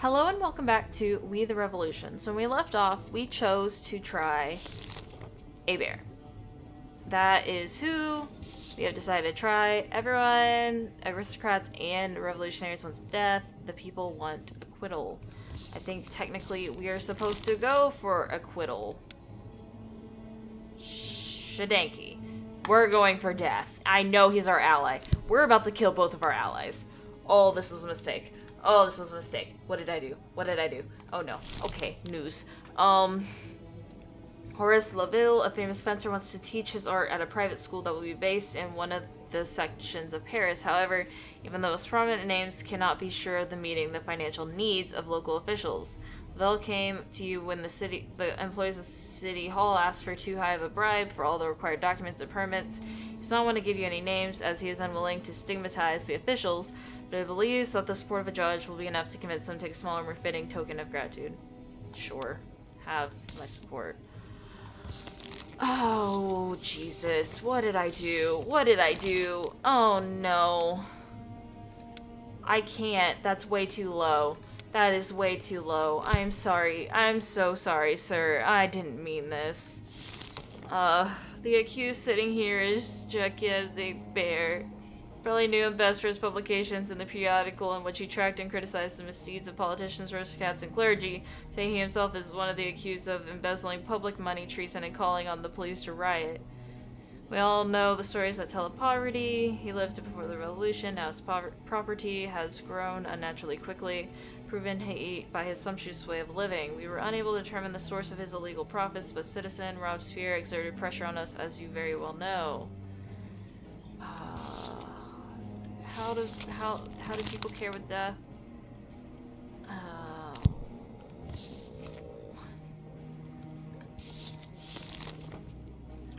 Hello and welcome back to We the Revolution. So when we left off, we chose to try a bear. That is who we have decided to try. Everyone, aristocrats and revolutionaries wants death. The people want acquittal. I think technically we are supposed to go for acquittal. Shadanky. We're going for death. I know he's our ally. We're about to kill both of our allies. Oh, this was a mistake. Oh, this was a mistake. What did I do? What did I do? Oh no. Okay, news. Horace Laville, a famous fencer, wants to teach his art at a private school that will be based in one of the sections of Paris. However, even the most prominent names cannot be sure of the meeting the financial needs of local officials. Laville came to you when the employees of City Hall asked for too high of a bribe for all the required documents and permits. He does not want to give you any names, as he is unwilling to stigmatize the officials, but he believes that the support of a judge will be enough to convince them to take a smaller, more fitting token of gratitude. Sure. Have my support. Oh, Jesus. What did I do? What did I do? Oh, no. I can't. That's way too low. That is way too low. I am sorry. I'm so sorry, sir. I didn't mean this. The accused sitting here is Jacques as a bear. Probably knew him best for his publications in the periodical in which he tracked and criticized the misdeeds of politicians, aristocrats, and clergy, saying he himself is one of the accused of embezzling public money, treason, and calling on the police to riot. We all know the stories that tell of poverty. He lived before the revolution. Now his property has grown unnaturally quickly, proven by his sumptuous way of living. We were unable to determine the source of his illegal profits, but citizen Robespierre exerted pressure on us, as you very well know. How do people care with death?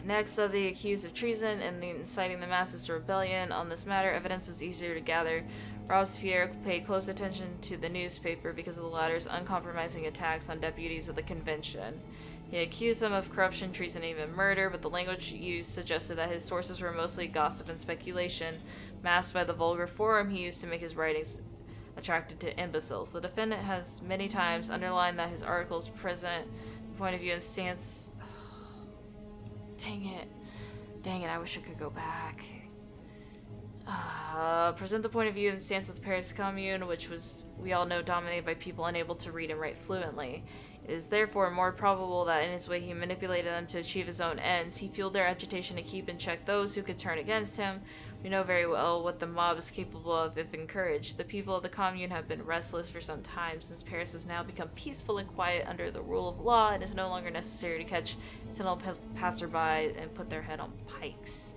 Next, of the accused of treason and inciting the masses to rebellion. On this matter, evidence was easier to gather. Robespierre paid close attention to the newspaper because of the latter's uncompromising attacks on deputies of the convention. He accused them of corruption, treason, and even murder, but the language used suggested that his sources were mostly gossip and speculation, masked by the vulgar form he used to make his writings attractive to imbeciles. The defendant has many times underlined that his articles present the point of view and stance. Dang it, I wish I could go back. Present the point of view and stance of the Paris Commune, which was, we all know, dominated by people unable to read and write fluently. It is therefore more probable that in his way he manipulated them to achieve his own ends. He fueled their agitation to keep in check those who could turn against him. We know very well what the mob is capable of if encouraged. The people of the Commune have been restless for some time, since Paris has now become peaceful and quiet under the rule of law. It is no longer necessary to catch sentinel passerby and put their head on pikes.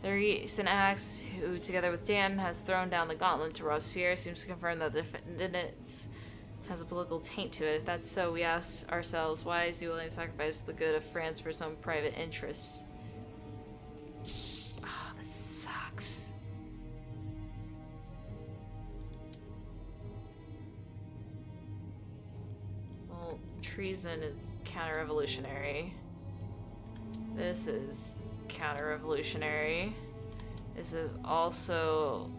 The recent acts, who together with Dan has thrown down the gauntlet to Robespierre, seems to confirm that the defendant has a political taint to it. If that's so, we ask ourselves, why is he willing to sacrifice the good of France for some private interests? Oh, this sucks. Well, treason is counter-revolutionary. This is counter-revolutionary. This is also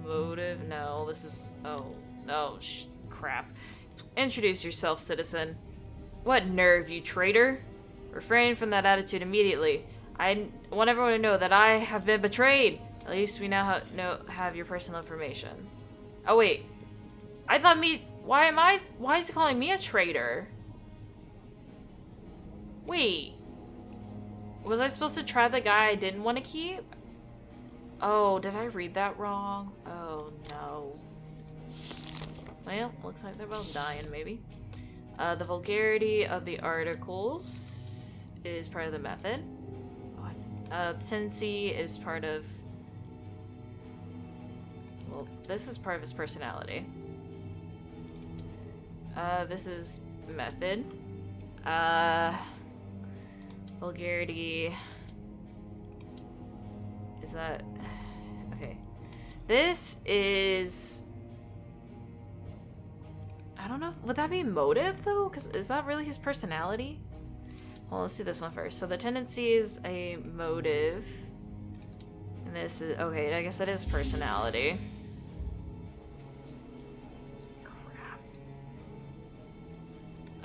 motive. No, this is... Oh, no, crap. Introduce yourself, citizen. What nerve, you traitor? Refrain from that attitude immediately. I want everyone to know that I have been betrayed. At least we now have your personal information. Oh, wait. I thought why is he calling me a traitor? Wait. Was I supposed to try the guy I didn't want to keep? Oh, did I read that wrong? Oh, no. Well, looks like they're both dying, maybe. The vulgarity of the articles is part of the method. What? Tendency is part of... Well, this is part of his personality. This is method. Vulgarity... Is that... Okay. This is... I don't know. Would that be motive, though? Because is that really his personality? Well, let's do this one first. So the tendency is a motive. And this is... Okay, I guess that is personality.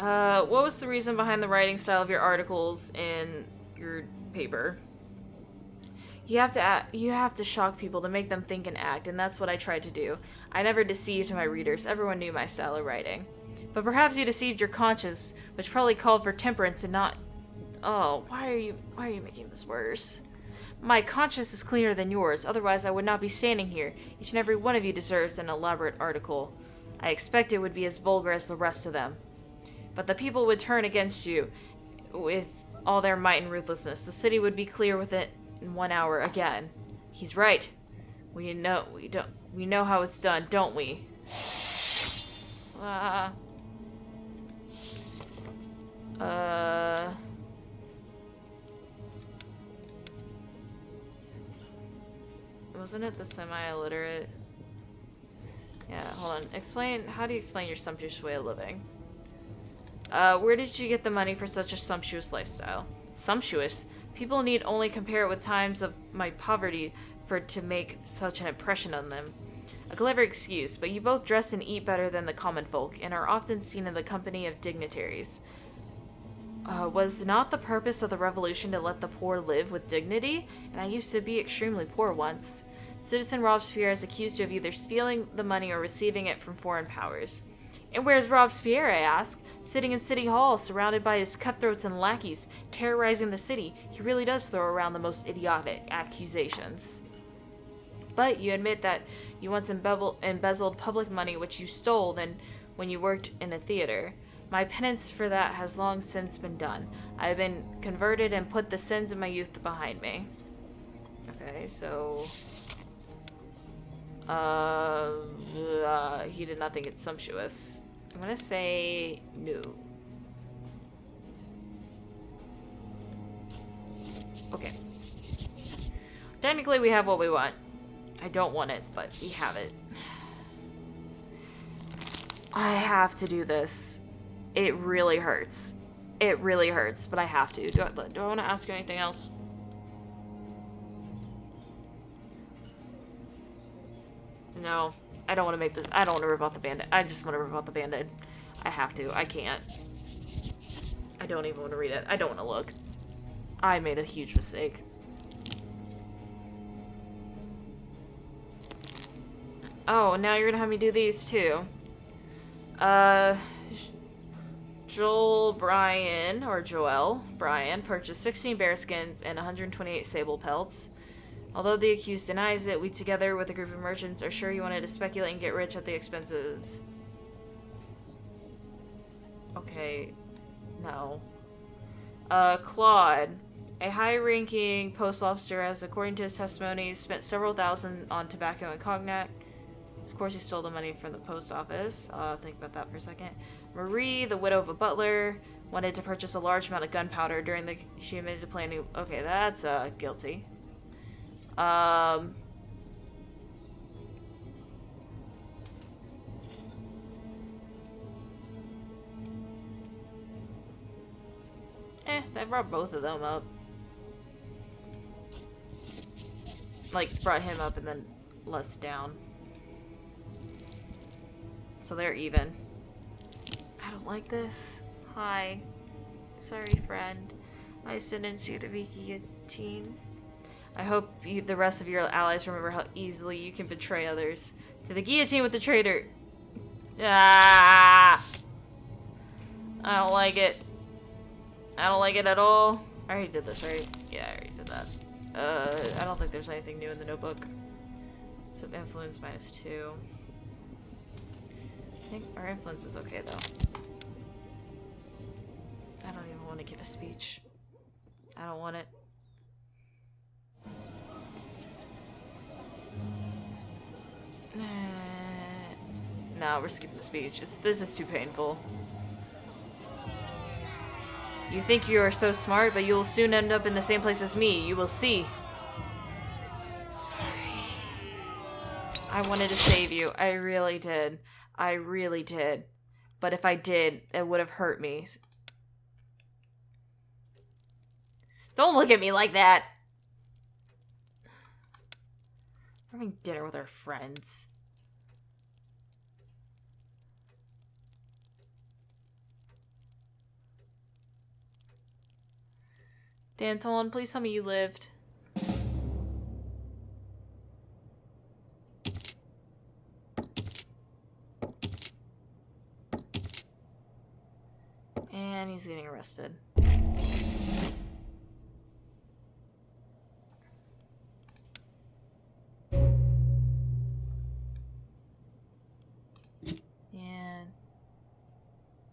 What was the reason behind the writing style of your articles in your paper? You have to shock people to make them think and act, and that's what I tried to do. I never deceived my readers. Everyone knew my style of writing. But perhaps you deceived your conscience, which probably called for temperance and not... Oh, why are you making this worse? My conscience is cleaner than yours, otherwise I would not be standing here. Each and every one of you deserves an elaborate article. I expect it would be as vulgar as the rest of them. But the people would turn against you with all their might and ruthlessness. The city would be clear within 1 hour again. He's right. We know how it's done, don't we? Wasn't it the semi-illiterate? Yeah, hold on. How do you explain your sumptuous way of living? Where did you get the money for such a sumptuous lifestyle? Sumptuous? People need only compare it with times of my poverty for it to make such an impression on them. A clever excuse, but you both dress and eat better than the common folk, and are often seen in the company of dignitaries. Was not the purpose of the revolution to let the poor live with dignity? And I used to be extremely poor once. Citizen Robespierre is accused you of either stealing the money or receiving it from foreign powers. And where's Robespierre, I ask? Sitting in City Hall, surrounded by his cutthroats and lackeys, terrorizing the city. He really does throw around the most idiotic accusations. But you admit that you once embezzled public money which you stole when you worked in the theater. My penance for that has long since been done. I have been converted and put the sins of my youth behind me. Okay, so... he did not think it's sumptuous. I'm gonna say no. Okay. Technically, we have what we want. I don't want it, but we have it. I have to do this. It really hurts. It really hurts, but I have to. Do I want to ask you anything else? No. I don't want to make this. I don't want to rip out the band-aid. I just want to rip out the band-aid. I have to. I can't. I don't even want to read it. I don't want to look. I made a huge mistake. Oh, now you're gonna have me do these too. Joel Bryan purchased 16 bearskins and 128 sable pelts. Although the accused denies it, we together with a group of merchants are sure he wanted to speculate and get rich at the expenses. Okay. No. Claude. A high-ranking post officer has, according to his testimony, spent several thousand on tobacco and cognac. Of course, he stole the money from the post office. Think about that for a second. Marie, the widow of a butler, wanted to purchase a large amount of gunpowder during the... She admitted to planning... Okay, that's, guilty. That brought both of them up. Like, brought him up and then less down. So they're even. I don't like this. Hi. Sorry, friend. I sentenced you to be guillotined. I hope the rest of your allies remember how easily you can betray others. To the guillotine with the traitor. Ah! I don't like it. I don't like it at all. I already did this, right? Yeah, I already did that. I don't think there's anything new in the notebook. Some influence -2. I think our influence is okay, though. I don't even want to give a speech. I don't want it. No, we're skipping the speech. This is too painful. You think you are so smart, but you will soon end up in the same place as me. You will see. Sorry. I wanted to save you. I really did. I really did. But if I did, it would have hurt me. Don't look at me like that! We're having dinner with our friends. Danton, please tell me you lived. And he's getting arrested. And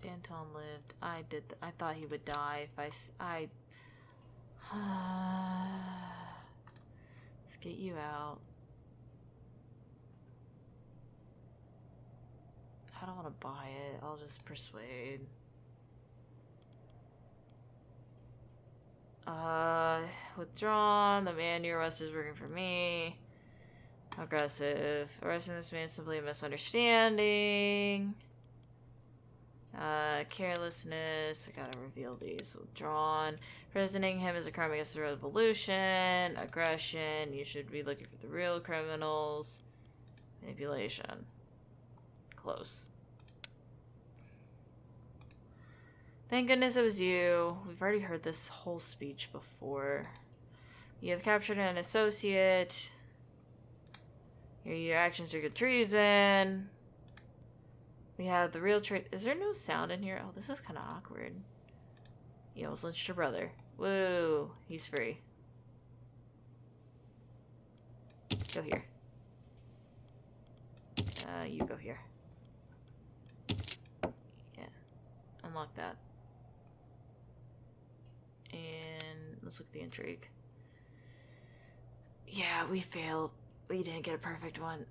Danton lived. I thought he would die if let's get you out. I don't want to buy it. I'll just persuade. Withdrawn. The man you arrested is working for me. Aggressive. Arresting this man is simply a misunderstanding. Carelessness. I gotta reveal these. Withdrawn. Imprisoning him is a crime against the revolution. Aggression. You should be looking for the real criminals. Manipulation. Close. Thank goodness it was you. We've already heard this whole speech before. You have captured an associate. Your actions are good treason. We have the real Is there no sound in here? Oh, this is kind of awkward. You almost lynched your brother. Woo. He's free. Go here. You go here. Yeah. Unlock that. And let's look at the intrigue. Yeah, we failed. We didn't get a perfect one.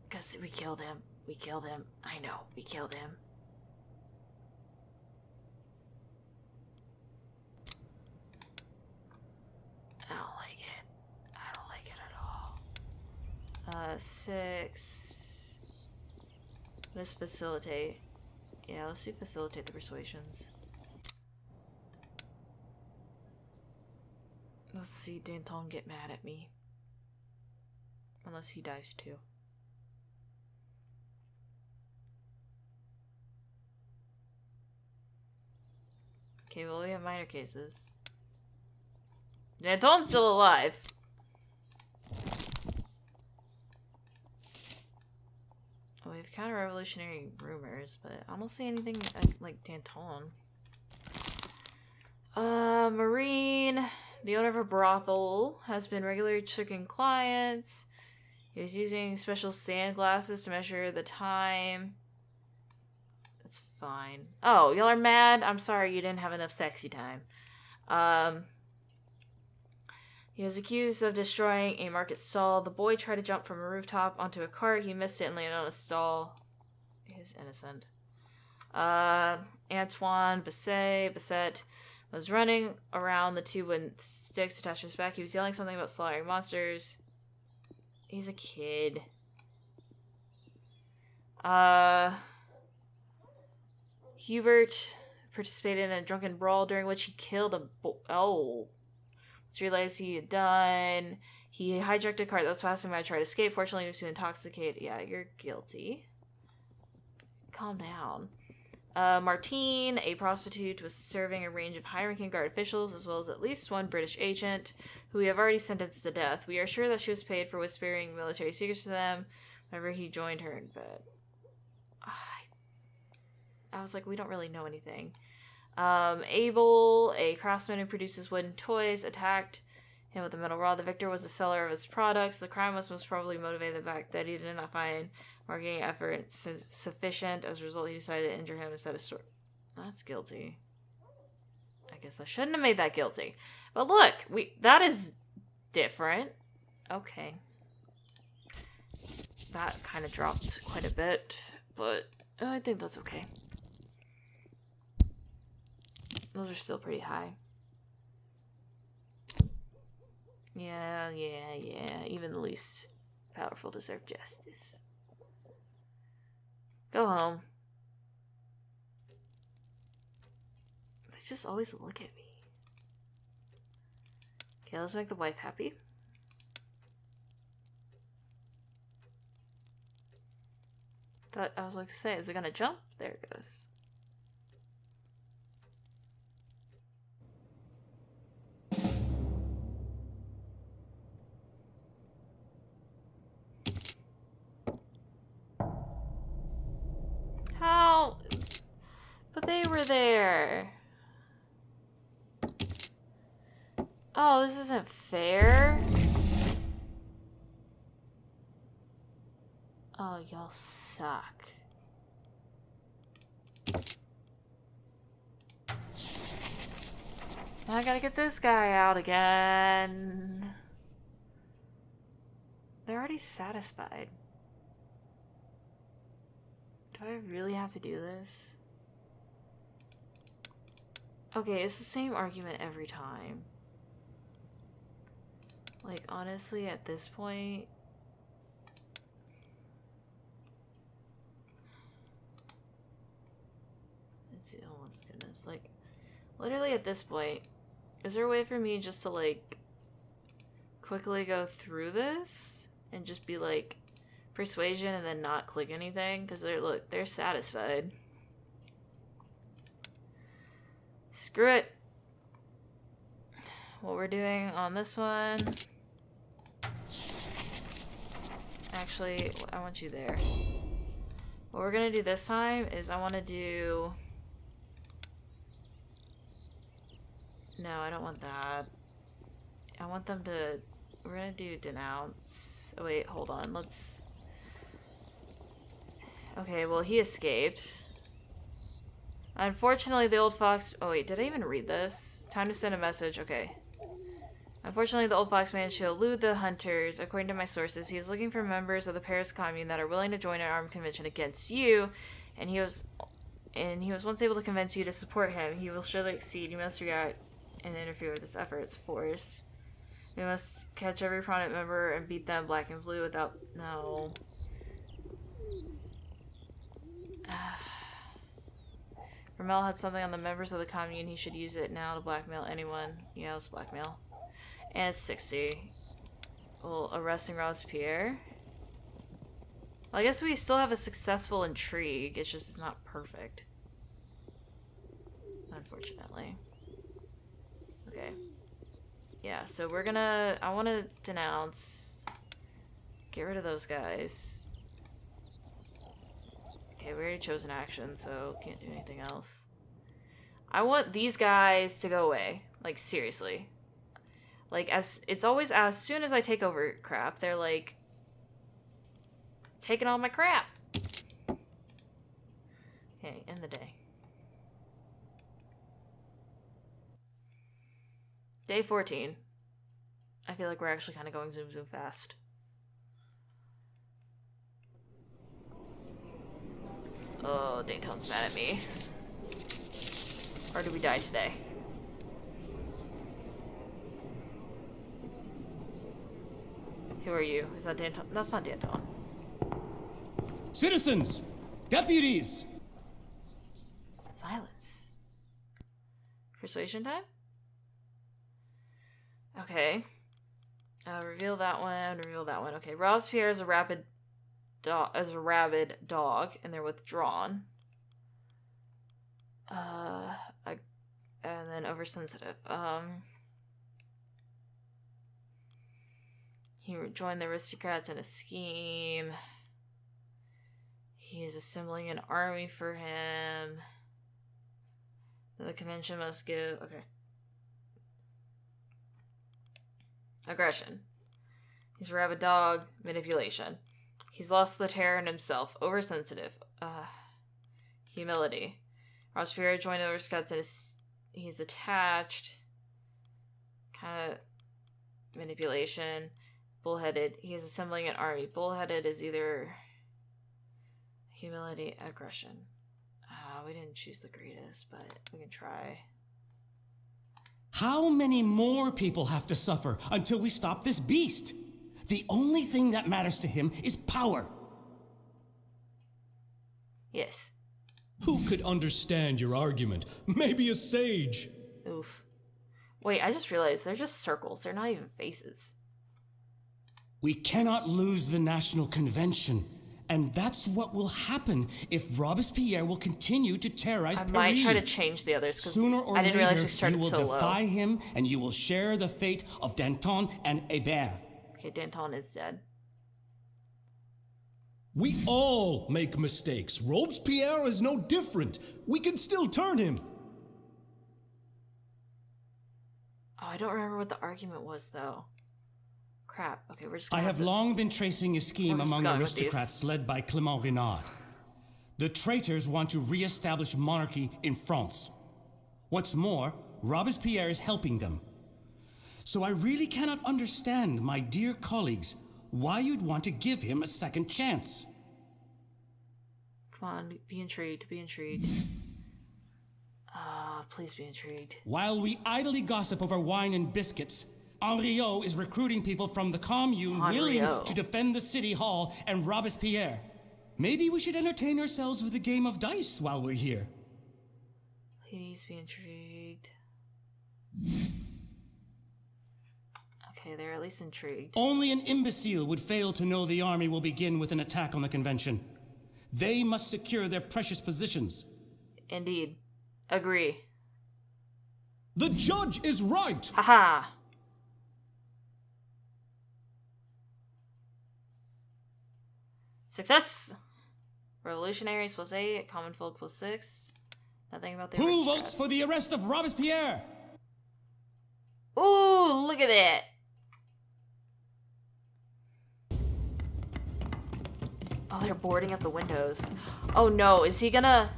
Because we killed him. We killed him. I know. We killed him. I don't like it. I don't like it at all. 6. Let's facilitate. Yeah, let's do facilitate the persuasions. Let's see Danton get mad at me. Unless he dies too. Okay, well, we have minor cases. Danton's still alive. Oh, we have counter-revolutionary rumors, but I don't see anything like Danton. Marine, the owner of a brothel, has been regularly tricking clients. He was using special sand glasses to measure the time. That's fine. Oh, y'all are mad? I'm sorry you didn't have enough sexy time. He was accused of destroying a market stall. The boy tried to jump from a rooftop onto a cart. He missed it and landed on a stall. He's innocent. Antoine Basset was running around the two wooden sticks attached to his back. He was yelling something about slaughtering monsters. He's a kid. Hubert participated in a drunken brawl during which he killed a Let's realize he had done. He hijacked a cart that was passing by and tried to escape. Fortunately, he was too intoxicated. Yeah, you're guilty. Calm down. Martine, a prostitute, was serving a range of high-ranking guard officials, as well as at least one British agent, who we have already sentenced to death. We are sure that she was paid for whispering military secrets to them whenever he joined her in bed. I was like, we don't really know anything. Abel, a craftsman who produces wooden toys, attacked him with a metal rod. The victor was the seller of his products. The crime was most probably motivated by the fact that he did not find marketing effort sufficient. As a result, he decided to injure him instead of store. That's guilty. I guess I shouldn't have made that guilty. But look, that is different. Okay. That kind of dropped quite a bit, but I think that's okay. Those are still pretty high. Yeah. Even the least powerful deserve justice. Go home. They just always look at me. Okay, let's make the wife happy. I was like to say, is it gonna jump? There it goes. they were there. Oh, this isn't fair. Oh, y'all suck. Now I gotta get this guy out again. They're already satisfied. Do I really have to do this? Okay, it's the same argument every time. Like, honestly, at this point... Let's see, oh my goodness. Like, literally at this point, is there a way for me just to, like, quickly go through this? And just be, like, persuasion and then not click anything? Because look, they're satisfied. Screw it. What we're doing on this one... Actually, I want you there. What we're gonna do this time is I want to do... No, I don't want that. I want them to... We're gonna do denounce. Oh, wait, hold on. Let's... Okay, well, he escaped. Unfortunately, the old fox... Oh, wait, did I even read this? Time to send a message. Okay. Unfortunately, the old fox managed to elude the hunters. According to my sources, he is looking for members of the Paris Commune that are willing to join an armed convention against you, and he was once able to convince you to support him. He will surely exceed. You must react and interfere with his efforts. Force. We must catch every prominent member and beat them black and blue without... No. Rommel had something on the members of the commune. He should use it now to blackmail anyone. Yeah, let's blackmail. And it's 60. Well, arresting Robespierre. Well, I guess we still have a successful intrigue. It's just it's not perfect. Unfortunately. Okay. Yeah, so we're gonna... I want to denounce. Get rid of those guys. Okay, we already chose an action, so can't do anything else. I want these guys to go away. Like, seriously. Like, it's always as soon as I take over crap, they're like, taking all my crap. Okay, end the day. Day 14. I feel like we're actually kind of going zoom fast. Oh, Danton's mad at me. Or do we die today? Who are you? Is that Danton? That's not Danton. Citizens! Deputies! Silence. Persuasion time? Okay. Reveal that one, reveal that one. Okay, Robespierre is a rabid dog, and they're withdrawn. And then oversensitive. He joined the aristocrats in a scheme. He is assembling an army for him. The convention must give... Okay. Aggression. He's a rabid dog. Manipulation. He's lost the terror in himself. Oversensitive. Humility. Robespierre joined the aristocrats and he's attached. Kind of manipulation. Bullheaded. He is assembling an army. Bullheaded is either humility, aggression. We didn't choose the greatest, but we can try. How many more people have to suffer until we stop this beast? The only thing that matters to him is power. Yes. Who could understand your argument? Maybe a sage. Oof. Wait, I just realized they're just circles. They're not even faces. We cannot lose the National Convention. And that's what will happen if Robespierre will continue to terrorize Paris. I might try to change the others because I didn't realize we started so low. You will defy him, and you will share the fate of Danton and Hébert. Okay, Danton is dead. We all make mistakes. Robespierre is no different. We can still turn him. Oh, I don't remember what the argument was, though. Crap. Okay, we're just I gonna have long been tracing a scheme We're just among going with these. aristocrats led by Clément Renaud. The traitors want to re-establish monarchy in France. What's more, Robespierre is helping them. So I really cannot understand, my dear colleagues, why you'd want to give him a second chance. Come on, be intrigued, be intrigued. Please be intrigued. While we idly gossip over wine and biscuits, Henriot is recruiting people from the commune willing Henriot. to defend the city hall and Robespierre. Maybe we should entertain ourselves with a game of dice while we're here. Please be intrigued. Okay, they're at least intrigued. Only an imbecile would fail to know the army will begin with an attack on the convention. They must secure their precious positions. Indeed. Agree. The judge is right. Haha. Success! Revolutionaries plus 8, common folk plus 6. Nothing about the Who aristocrats. votes for the arrest of Robespierre? Ooh, look at that! Oh, they're boarding up the windows. Oh no, is he gonna...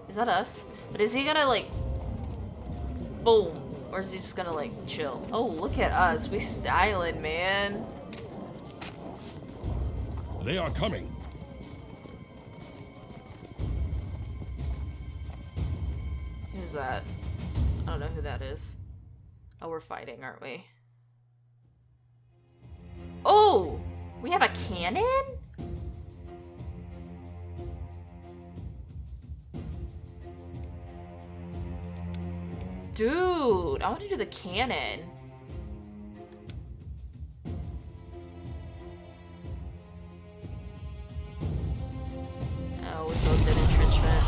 Is that us? But is he gonna, like... Boom. Or is he just gonna, like, chill? Oh, look at us. We styling, man. They are coming. Who's that? I don't know who that is. Oh, we're fighting, aren't we? Oh! We have a cannon? Dude, I want to do the cannon. Oh, we both did entrenchment.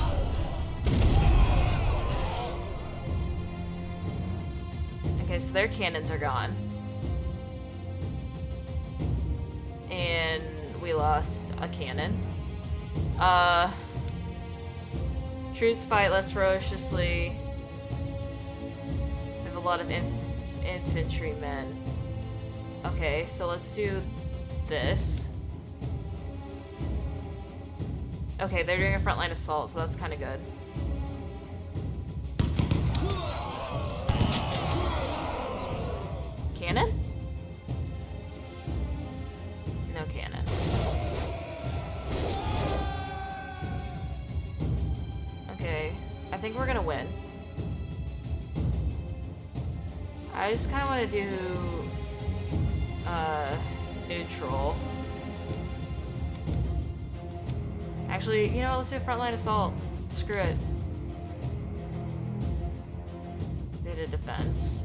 Okay, so their cannons are gone. And we lost a cannon. Troops fight less ferociously. We have a lot of infantrymen. Okay, so let's do this. Okay, they're doing a frontline assault, so that's kind of good. Cannon? No cannon. Okay, I think we're gonna win. I just kind of want to do neutral. Actually, you know, let's do a frontline assault. Screw it. Did a defense.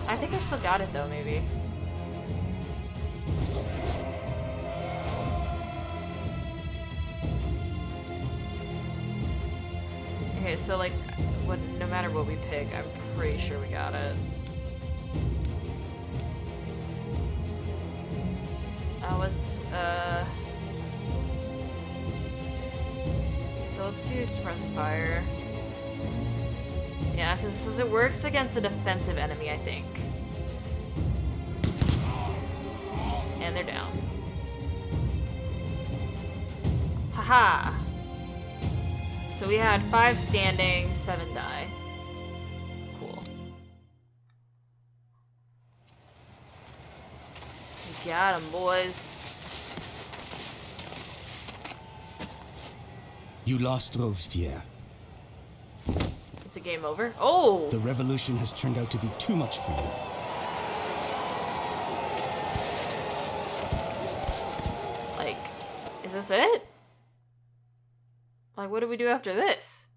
I think I still got it though, maybe. Okay, so like, no matter what we pick, I'm pretty sure we got it. So let's do suppressive fire. Yeah, because it works against a defensive enemy, I think. And they're down. Haha! So we had 5 standing, 7 die. Cool. We got 'em, boys. You lost Robespierre. Is the game over? Oh! The revolution has turned out to be too much for you. Like, is this it? Like, what do we do after this?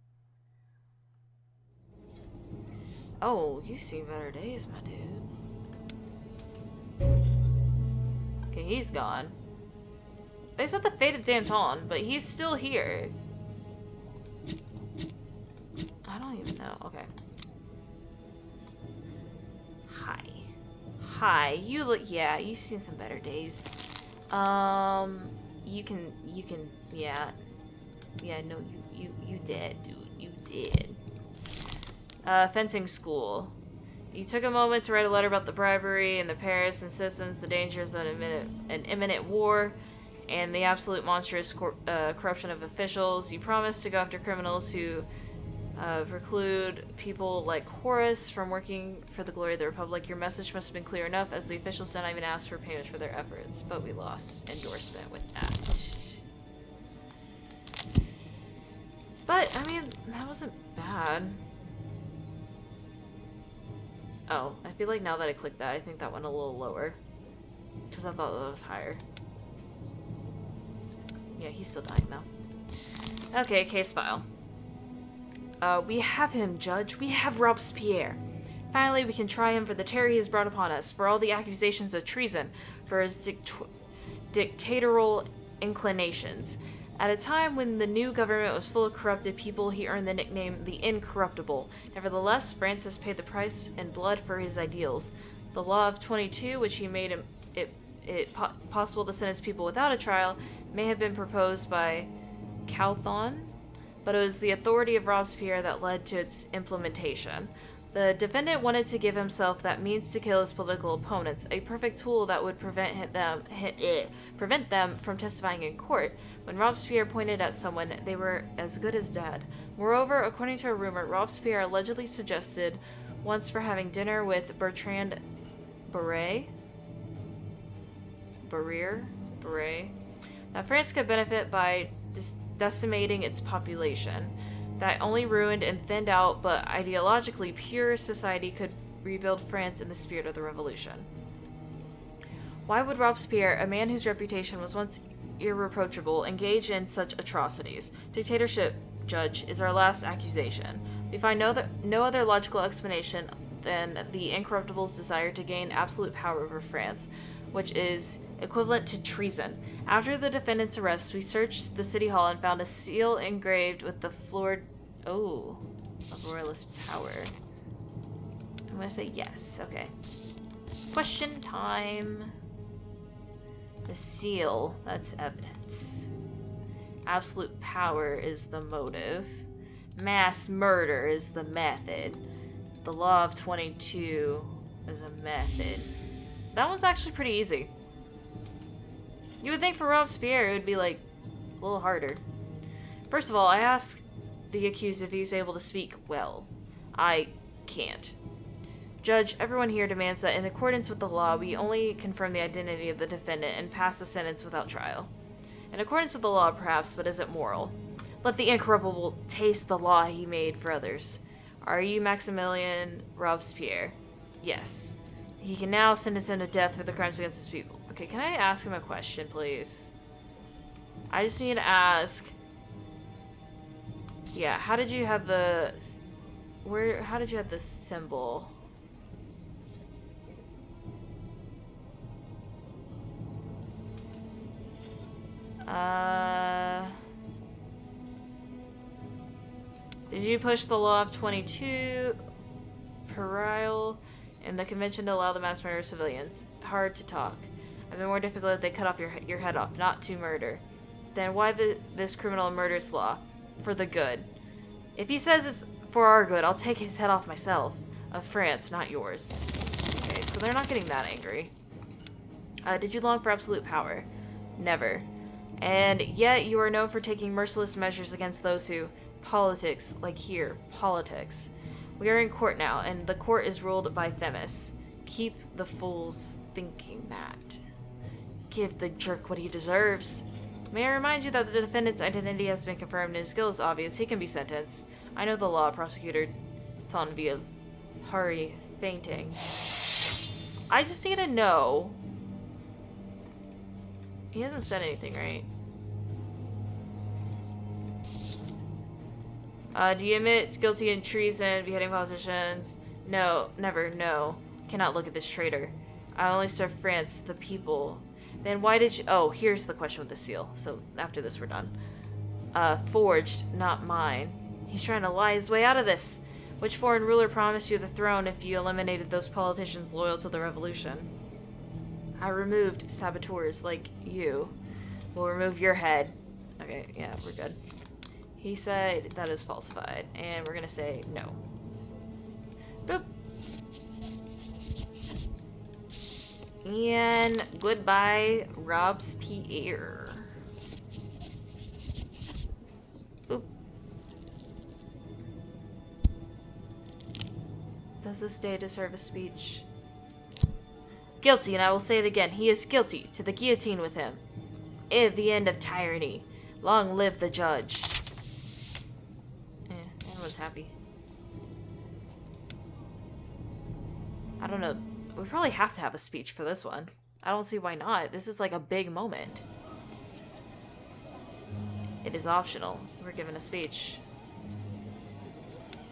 Oh, you've seen better days, my dude. Okay, he's gone. They said the fate of Danton, but he's still here. I don't even know. Okay. Hi. You look, yeah, you've seen some better days. You can, yeah. Yeah, no, you did, dude. You did. Fencing school. You took a moment to write a letter about the bribery in the Paris and citizens, the dangers of an imminent war, and the absolute monstrous corruption of officials. You promised to go after criminals who preclude people like Horace from working for the glory of the Republic. Your message must have been clear enough, as the officials did not even ask for payment for their efforts, but we lost endorsement with that. But, I mean, that wasn't bad. Oh, I feel like now that I clicked that, I think that went a little lower. Because I thought that was higher. Yeah, he's still dying though. Okay, case file. We have him, Judge. We have Robespierre. Finally, we can try him for the terror he has brought upon us, for all the accusations of treason, for his dictatorial inclinations. At a time when the new government was full of corrupted people, he earned the nickname the Incorruptible. Nevertheless, France has paid the price in blood for his ideals. The Law of 22, which he made it possible to sentence people without a trial, may have been proposed by Couthon, but it was the authority of Robespierre that led to its implementation. The defendant wanted to give himself that means to kill his political opponents, a perfect tool that would prevent them from testifying in court. When Robespierre pointed at someone, they were as good as dead. Moreover, according to a rumor, Robespierre allegedly suggested once for having dinner with Bertrand Barré, that France could benefit by decimating its population. That only ruined and thinned out but ideologically pure society could rebuild France in the spirit of the revolution. Why would Robespierre, a man whose reputation was once irreproachable, engage in such atrocities? Dictatorship, Judge, is our last accusation. We find no other logical explanation than the Incorruptible's desire to gain absolute power over France, which is equivalent to treason. After the defendant's arrest, we searched the city hall and found a seal engraved with the florid of royalist power. I'm gonna say yes. Okay. Question time. The seal, that's evidence. Absolute power is the motive. Mass murder is the method. The Law of 22 is a method. That one's actually pretty easy. You would think for Robespierre it would be like a little harder. First of all, I ask the accused if he's able to speak well. I can't. Judge, everyone here demands that in accordance with the law, we only confirm the identity of the defendant and pass the sentence without trial. In accordance with the law, perhaps, but is it moral? Let the Incorruptible taste the law he made for others. Are you Maximilien Robespierre? Yes. He can now sentence him to death for the crimes against his people. Okay, can I ask him a question, please? I just need to ask. Yeah, how did you have the... How did you have the symbol? Did you push the Law of 22 Perile in the convention to allow the mass murder of civilians? Hard to talk. I've been more difficult if they cut off your head off, not to murder. Then why this criminal and murderous law? For the good. If he says it's for our good, I'll take his head off myself. Of France, not yours. Okay, so they're not getting that angry. Did you long for absolute power? Never. And yet you are known for taking merciless measures against those who... Politics, like here, politics. We are in court now, and the court is ruled by Themis. Keep the fools thinking that. Give the jerk what he deserves. May I remind you that the defendant's identity has been confirmed and his skill is obvious. He can be sentenced. I know the law, Prosecutor Tonville. Hurry, fainting. I just need to know. He hasn't said anything, right? Do you admit guilty in treason, beheading politicians? No, never, no. Cannot look at this traitor. I only serve France, the people. Then why did you... Oh, here's the question with the seal. So after this, we're done. Forged, not mine. He's trying to lie his way out of this. Which foreign ruler promised you the throne if you eliminated those politicians loyal to the revolution? I removed saboteurs like you. We'll remove your head. Okay, yeah, we're good. He said that is falsified, and we're gonna say no. Boop. And goodbye, Robespierre. Boop. Does this day deserve a speech? Guilty, and I will say it again. He is guilty. To the guillotine with him. The end of tyranny. Long live the judge. Everyone's happy. I don't know. We probably have to have a speech for this one. I don't see why not. This is like a big moment. It is optional. We're given a speech.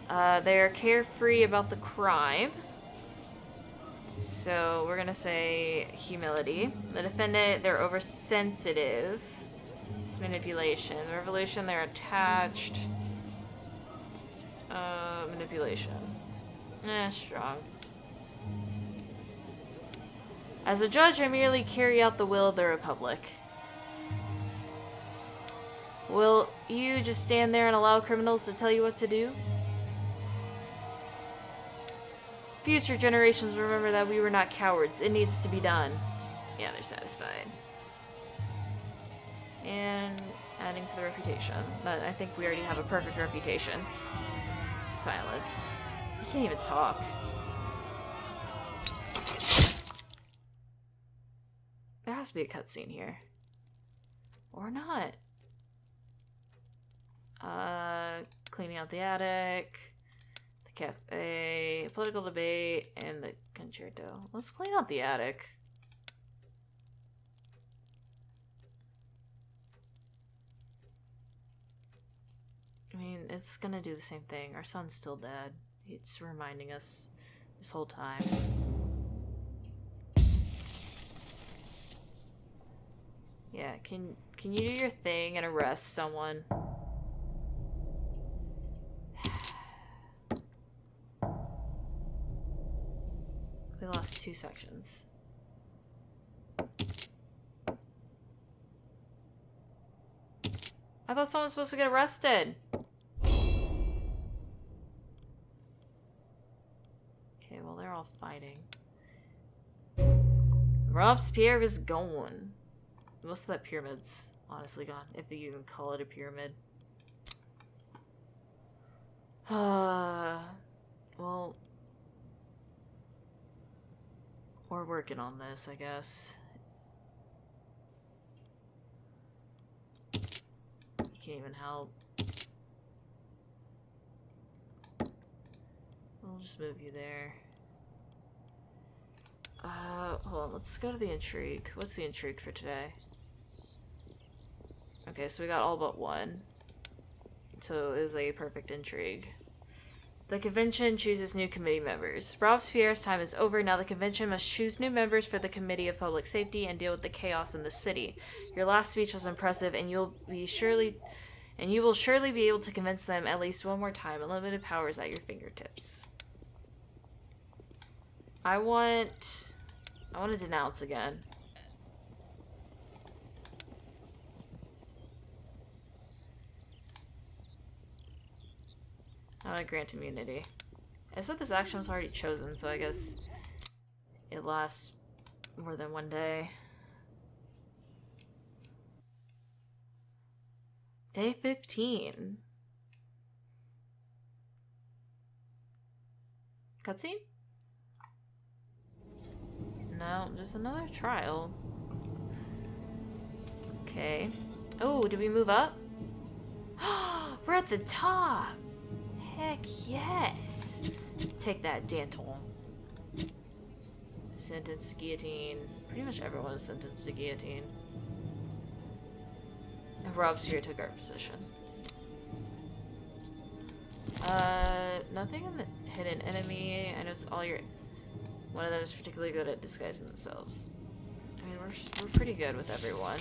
They're carefree about the crime. So we're gonna say humility. The defendant, they're oversensitive. It's manipulation. The revolution, they're attached. Manipulation. Strong. As a judge, I merely carry out the will of the Republic. Will you just stand there and allow criminals to tell you what to do? Future generations remember that we were not cowards. It needs to be done. Yeah, they're satisfied. And adding to the reputation. But I think we already have a perfect reputation. Silence. You can't even talk. There has to be a cutscene here. Or not. Cleaning out the attic. Cafe, political debate, and the concerto. Let's clean out the attic. I mean, it's gonna do the same thing. Our son's still dead. It's reminding us this whole time. Yeah, can you do your thing and arrest someone? We lost 2 sections. I thought someone was supposed to get arrested. Okay, well, they're all fighting. Robespierre is gone. Most of that pyramid's honestly gone, if you even call it a pyramid. Well... we're working on this, I guess. You can't even help. I'll just move you there. Hold on, let's go to the intrigue. What's the intrigue for today? Okay, so we got all but one. So it was a perfect intrigue. The convention chooses new committee members. Robespierre's time is over. Now the convention must choose new members for the Committee of Public Safety and deal with the chaos in the city. Your last speech was impressive, and you will surely be able to convince them at least one more time. Unlimited powers at your fingertips. I want to denounce again. I want to grant immunity. I said this action was already chosen, so I guess it lasts more than one day. Day 15. Cutscene? No, just another trial. Okay. Oh, did we move up? We're at the top! Heck yes! Take that, Danton. Sentenced to guillotine. Pretty much everyone is sentenced to guillotine. And Robespierre took our position. Nothing in the hidden enemy. I know it's all your... One of them is particularly good at disguising themselves. I mean, we're pretty good with everyone.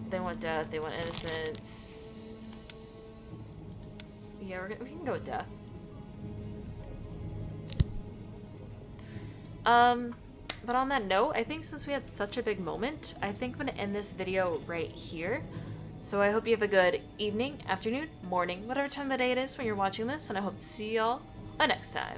They want death, they want innocence. Yeah, we can go with death. But on that note, I think since we had such a big moment, I think I'm gonna end this video right here. So I hope you have a good evening, afternoon, morning, whatever time of the day it is when you're watching this, and I hope to see y'all next time.